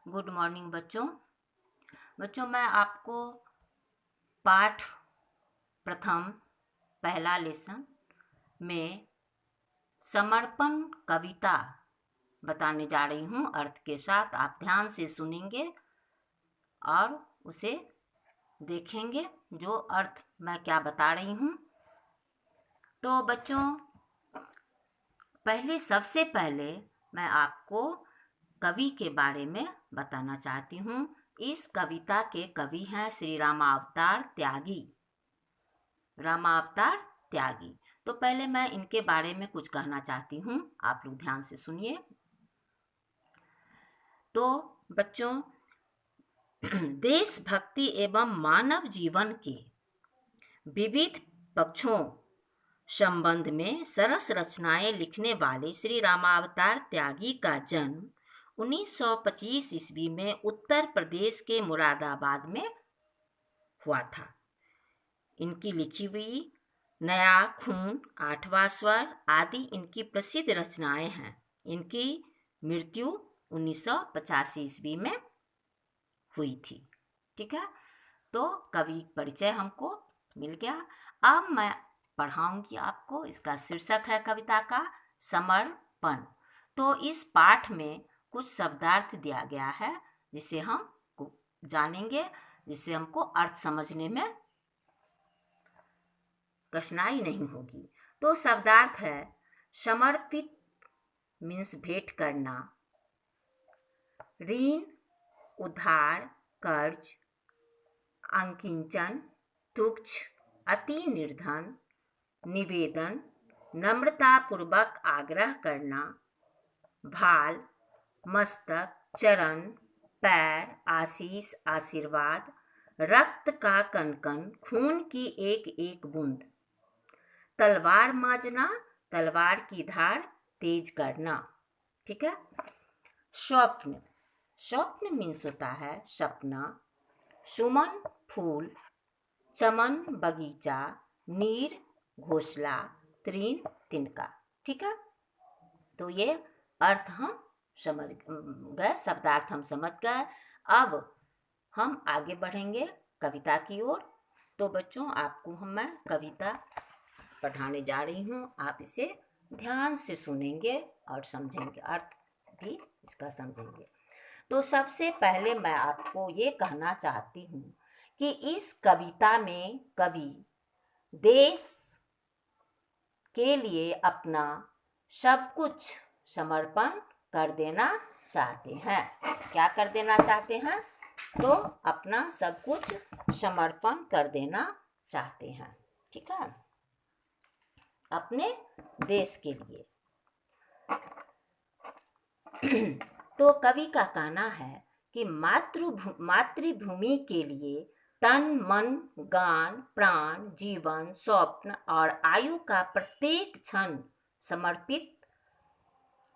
Good morning बच्चों मैं आपको पाठ प्रथम पहला लेसन में समर्पण कविता बताने जा रही हूँ। अर्थ के साथ आप ध्यान से सुनेंगे और उसे देखेंगे जो अर्थ मैं क्या बता रही हूँ। तो बच्चों सबसे पहले मैं आपको कवि के बारे में बताना चाहती हूँ। इस कविता के कवि हैं श्री रामावतार त्यागी। तो पहले मैं इनके बारे में कुछ कहना चाहती हूँ, आप लोग ध्यान से सुनिए। तो बच्चों देशभक्ति एवं मानव जीवन के विविध पक्षों संबंध में सरस रचनाएं लिखने वाले श्री रामावतार त्यागी का जन्म 1925 ईस्वी में उत्तर प्रदेश के मुरादाबाद में हुआ था। इनकी लिखी हुई नया खून, आठवां स्वर आदि इनकी प्रसिद्ध रचनाएं हैं। इनकी मृत्यु 1985 ईस्वी में हुई थी। ठीक है, तो कवि परिचय हमको मिल गया। अब मैं पढ़ाऊंगी आपको। इसका शीर्षक है कविता का समर्पण। तो इस पाठ में कुछ शब्दार्थ दिया गया है जिसे हम जानेंगे, जिससे हमको अर्थ समझने में कठिनाई नहीं होगी। तो शब्दार्थ है समर्पित मीन्स भेंट करना, ऋण, उधार, कर्ज, अंकिंचन, तुच्छ, अति निर्धन, निवेदन, नम्रतापूर्वक आग्रह करना, भाल, मस्तक, चरण, पैर, आशीष, आशीर्वाद, रक्त का कण-कण, खून की एक एक बूंद, तलवार मांझना, तलवार की धार तेज करना। ठीक है। स्वप्न मीन्स होता है सपना, सुमन फूल, चमन बगीचा, नीर घोंसला, तृण तिनका। ठीक है, तो ये अर्थ हम समझ गए, शब्दार्थ हम समझ गए। अब हम आगे बढ़ेंगे कविता की ओर। तो बच्चों आपको मैं कविता पढ़ाने जा रही हूँ, आप इसे ध्यान से सुनेंगे और समझेंगे, अर्थ भी इसका समझेंगे। तो सबसे पहले मैं आपको ये कहना चाहती हूँ कि इस कविता में कवि देश के लिए अपना सब कुछ समर्पण कर देना चाहते हैं। क्या कर देना चाहते हैं? तो अपना सब कुछ समर्पण कर देना चाहते हैं। ठीक है, अपने देश के लिए। तो कवि का कहना है कि मातृभूमि के लिए तन, मन, गान, प्राण, जीवन, स्वप्न और आयु का प्रत्येक क्षण समर्पित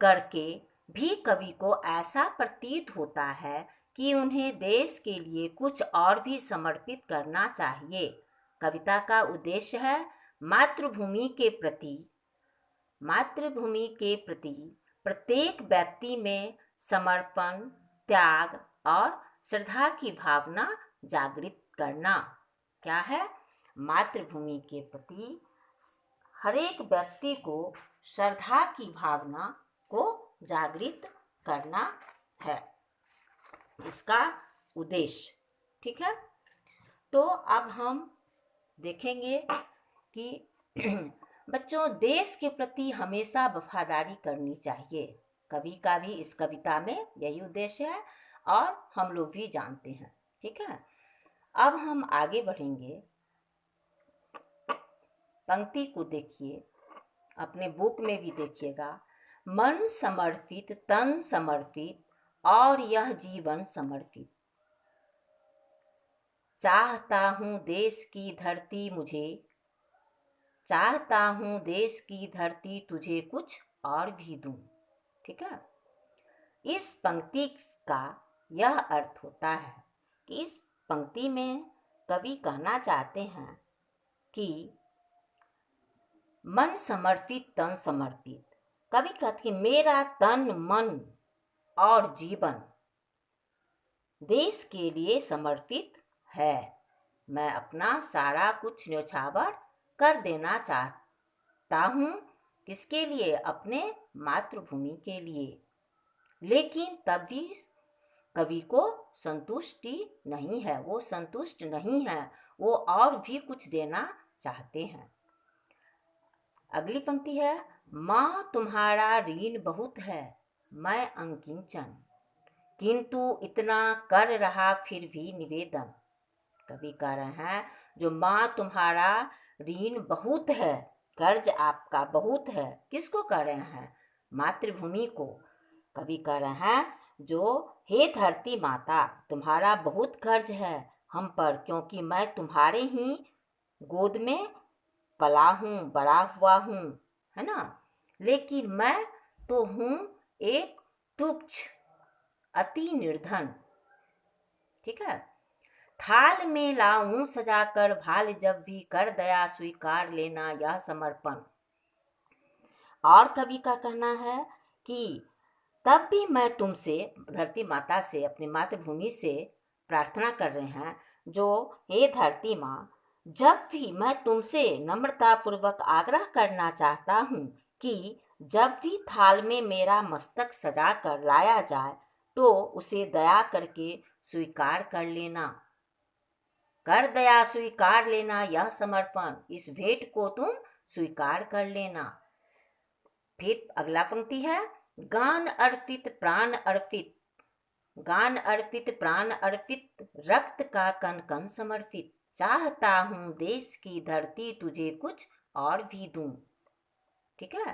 करके भी कवि को ऐसा प्रतीत होता है कि उन्हें देश के लिए कुछ और भी समर्पित करना चाहिए। कविता का उद्देश्य है मातृभूमि के प्रति प्रत्येक व्यक्ति में समर्पण, त्याग और श्रद्धा की भावना जागृत करना। क्या है? मातृभूमि के प्रति हर एक व्यक्ति को श्रद्धा की भावना को जागृत करना है इसका उद्देश्य। ठीक है, तो अब हम देखेंगे कि बच्चों देश के प्रति हमेशा वफादारी करनी चाहिए। कवि का भी इस कविता में यही उद्देश्य है और हम लोग भी जानते हैं। ठीक है, अब हम आगे बढ़ेंगे। पंक्ति को देखिए, अपने बुक में भी देखिएगा। मन समर्पित, तन समर्पित और यह जीवन समर्पित, चाहता हूँ देश की धरती तुझे कुछ और भी दूं। ठीक है, इस पंक्ति का यह अर्थ होता है कि इस पंक्ति में कवि कहना चाहते हैं कि मन समर्पित, तन समर्पित। कवि कहते कि मेरा तन, मन और जीवन देश के लिए समर्पित है। मैं अपना सारा कुछ न्यौछावर कर देना चाहता हूँ। किसके लिए? अपने मातृभूमि के लिए। लेकिन तब भी कवि को संतुष्टि नहीं है, वो संतुष्ट नहीं है, वो और भी कुछ देना चाहते हैं। अगली पंक्ति है, माँ तुम्हारा ऋण बहुत है, मैं अंकिंचन, किंतु इतना कर रहा फिर भी निवेदन। कवि कह रहे हैं जो माँ तुम्हारा ऋण बहुत है, कर्ज आपका बहुत है। किसको कह रहे हैं? मातृभूमि को। कवि कह रहे हैं जो हे धरती माता, तुम्हारा बहुत कर्ज है हम पर, क्योंकि मैं तुम्हारे ही गोद में पला हूँ, बड़ा हुआ हूँ, है ना। लेकिन मैं तो हूँ एक तुच्छ, अति निर्धन। ठीक है। थाल में लाऊं सजाकर भाल, जब भी कर दया स्वीकार लेना यह समर्पण। और कवि का कहना है कि तब भी मैं तुमसे, धरती माता से, अपनी मातृभूमि से प्रार्थना कर रहे हैं जो हे धरती माँ, जब भी मैं तुमसे नम्रतापूर्वक आग्रह करना चाहता हूँ कि जब भी थाल में मेरा मस्तक सजा कर लाया जाए तो उसे दया करके स्वीकार कर लेना, कर दया स्वीकार लेना यह समर्पण। इस भेंट को तुम स्वीकार कर लेना। फिर अगला पंक्ति है, गान अर्पित प्राण अर्पित, गान अर्पित प्राण अर्पित, रक्त का कण कण समर्पित, चाहता हूँ देश की धरती तुझे कुछ और भी दूं। ठीक है।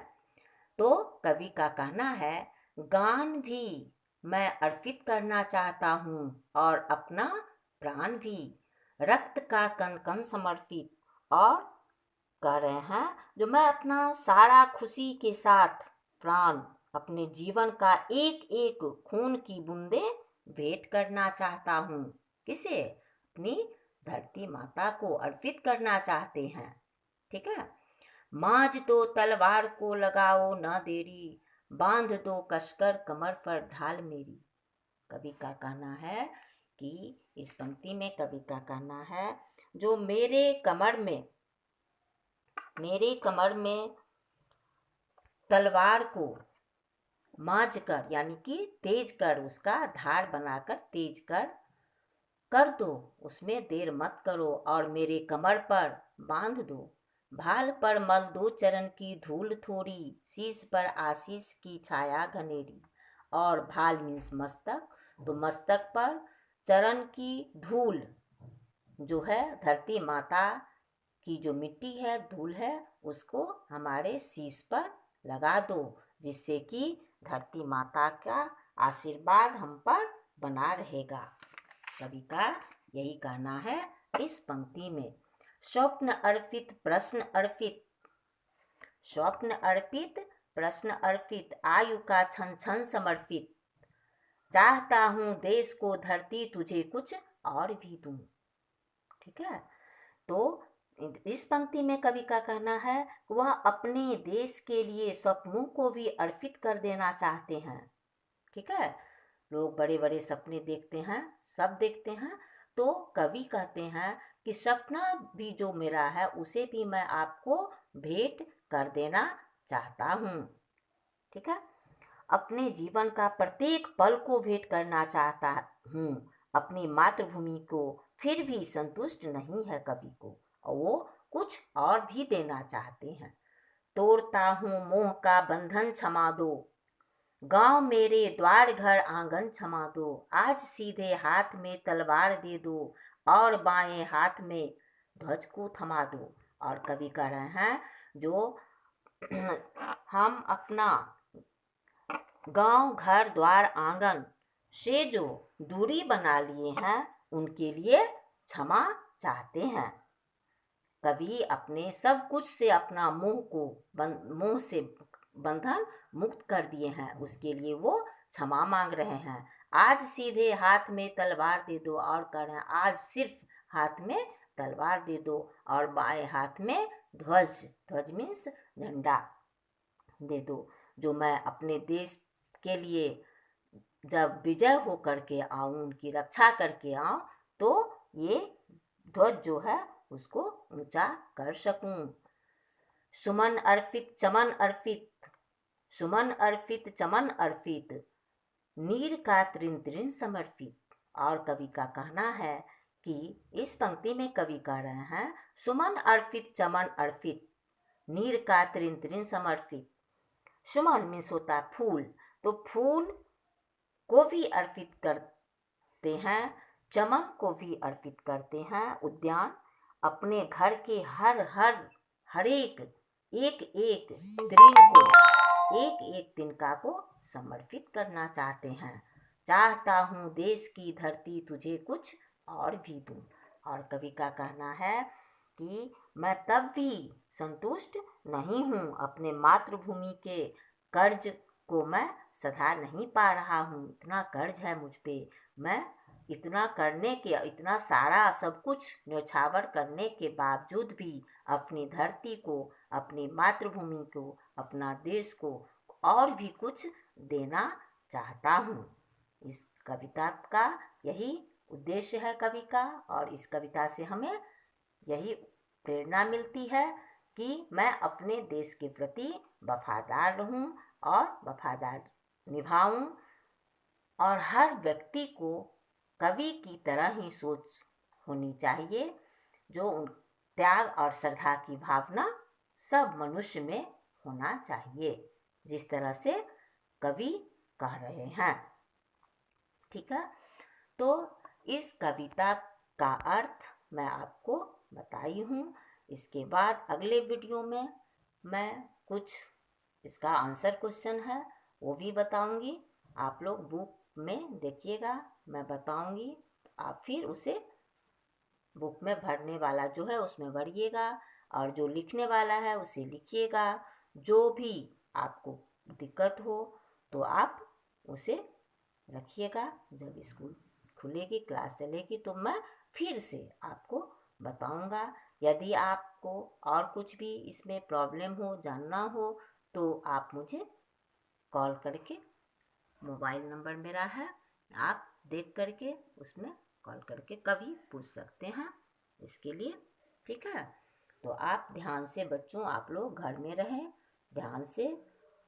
तो कवि का कहना है गान भी मैं अर्पित करना चाहता हूँ और अपना प्राण भी, रक्त का कण कण समर्पित। और कह रहे हैं जो मैं अपना सारा खुशी के साथ प्राण, अपने जीवन का एक एक खून की बूंदे भेंट करना चाहता हूँ। किसे? अपनी धरती माता को अर्पित करना चाहते हैं। ठीक है। माज दो तलवार को लगाओ न देरी, बांध दो कसकर कमर पर ढाल मेरी। कवि का कहना है कि इस पंक्ति में कवि का कहना है जो मेरे कमर में तलवार को माज कर, यानी कि तेज कर, उसका धार बनाकर तेज कर दो, उसमें देर मत करो, और मेरे कमर पर बांध दो। भाल पर मल दो चरण की धूल थोड़ी, शीश पर आशीष की छाया घनेरी। और भाल मीन्स मस्तक, तो मस्तक पर चरण की धूल जो है धरती माता की जो मिट्टी है, धूल है, उसको हमारे शीश पर लगा दो, जिससे कि धरती माता का आशीर्वाद हम पर बना रहेगा। कवि का यही कहना है इस पंक्ति में। स्वप्न अर्पित प्रश्न अर्पित, स्वप्न अर्पित प्रश्न अर्पित, आयु का क्षण क्षण समर्पित, चाहता हूँ देश को धरती तुझे कुछ और भी दूं। ठीक है। तो इस पंक्ति में कवि का कहना है वह अपने देश के लिए सपनों को भी अर्पित कर देना चाहते हैं। ठीक है। लोग बड़े बड़े सपने देखते हैं, सब देखते हैं, तो कवि कहते हैं कि सपना भी जो मेरा है उसे भी मैं आपको भेंट कर देना चाहता हूँ। ठीक है। अपने जीवन का प्रत्येक पल को भेंट करना चाहता हूँ अपनी मातृभूमि को, फिर भी संतुष्ट नहीं है कवि को, और वो कुछ और भी देना चाहते हैं। तोड़ता हूँ मोह का बंधन क्षमा दो, गांव मेरे द्वार घर आंगन क्षमा दो, आज सीधे हाथ में तलवार दे दो और बाएं हाथ में ध्वज को थमा दो। और कवि कह रहे हैं जो हम अपना गांव घर द्वार आंगन से जो दूरी बना लिए हैं उनके लिए क्षमा चाहते हैं। कवि अपने सब कुछ से अपना मोह से बंधन मुक्त कर दिए हैं, उसके लिए वो क्षमा मांग रहे हैं। आज सीधे हाथ में तलवार दे दो, और कह रहे हैं आज सिर्फ हाथ में तलवार दे दो और बाएं हाथ में ध्वज, ध्वज मीन्स झंडा, दे दो, जो मैं अपने देश के लिए जब विजय हो करके आऊँ, उनकी रक्षा करके आऊँ, तो ये ध्वज जो है उसको ऊंचा कर सकूं। सुमन अर्पित चमन अर्पित, सुमन अर्पित चमन अर्पित, नीर का तृण तृण समर्पित। और कवि का कहना है कि इस पंक्ति में कवि कह रहे हैं सुमन अर्पित चमन अर्पित, नीर का तृण तृण समर्पित। सुमन मीन्स होता है फूल, तो फूल को भी अर्पित करते हैं, चमन को भी अर्पित करते हैं। उद्यान अपने घर के हर एक एक तृण को, एक तिनका को समर्पित करना चाहते हैं। चाहता हूँ देश की धरती तुझे कुछ और भी दूँ। और कवि का कहना है कि मैं तब भी संतुष्ट नहीं हूँ, अपने मातृभूमि के कर्ज को मैं सधा नहीं पा रहा हूँ। इतना कर्ज है मुझ पे, मैं इतना करने के, इतना सारा सब कुछ न्यौछावर करने के बावजूद भी अपनी धरती को, अपनी मातृभूमि को, अपना देश को और भी कुछ देना चाहता हूँ। इस कविता का यही उद्देश्य है कवि का, और इस कविता से हमें यही प्रेरणा मिलती है कि मैं अपने देश के प्रति वफादार रहूं और वफादार निभाऊं। और हर व्यक्ति को कवि की तरह ही सोच होनी चाहिए, जो त्याग और श्रद्धा की भावना सब मनुष्य में होना चाहिए, जिस तरह से कवि कह रहे हैं। ठीक है, तो इस कविता का अर्थ मैं आपको बताई हूँ। इसके बाद अगले वीडियो में मैं कुछ इसका आंसर क्वेश्चन है वो भी बताऊंगी। आप लोग बुक में देखिएगा, मैं बताऊंगी, आप फिर उसे बुक में भरने वाला जो है उसमें भरिएगा, और जो लिखने वाला है उसे लिखिएगा। जो भी आपको दिक्कत हो तो आप उसे रखिएगा। जब स्कूल खुलेगी, क्लास चलेगी, तो मैं फिर से आपको बताऊंगा। यदि आपको और कुछ भी इसमें प्रॉब्लम हो, जानना हो, तो आप मुझे कॉल करके, मोबाइल नंबर मेरा है, आप देख करके उसमें कॉल करके कभी पूछ सकते हैं इसके लिए। ठीक है, तो आप ध्यान से बच्चों, आप लोग घर में रहें, ध्यान से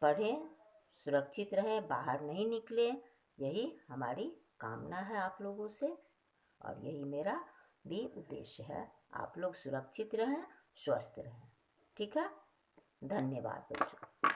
पढ़ें, सुरक्षित रहें, बाहर नहीं निकले, यही हमारी कामना है आप लोगों से, और यही मेरा भी उद्देश्य है। आप लोग सुरक्षित रहें, स्वस्थ रहें। ठीक है, धन्यवाद बच्चों।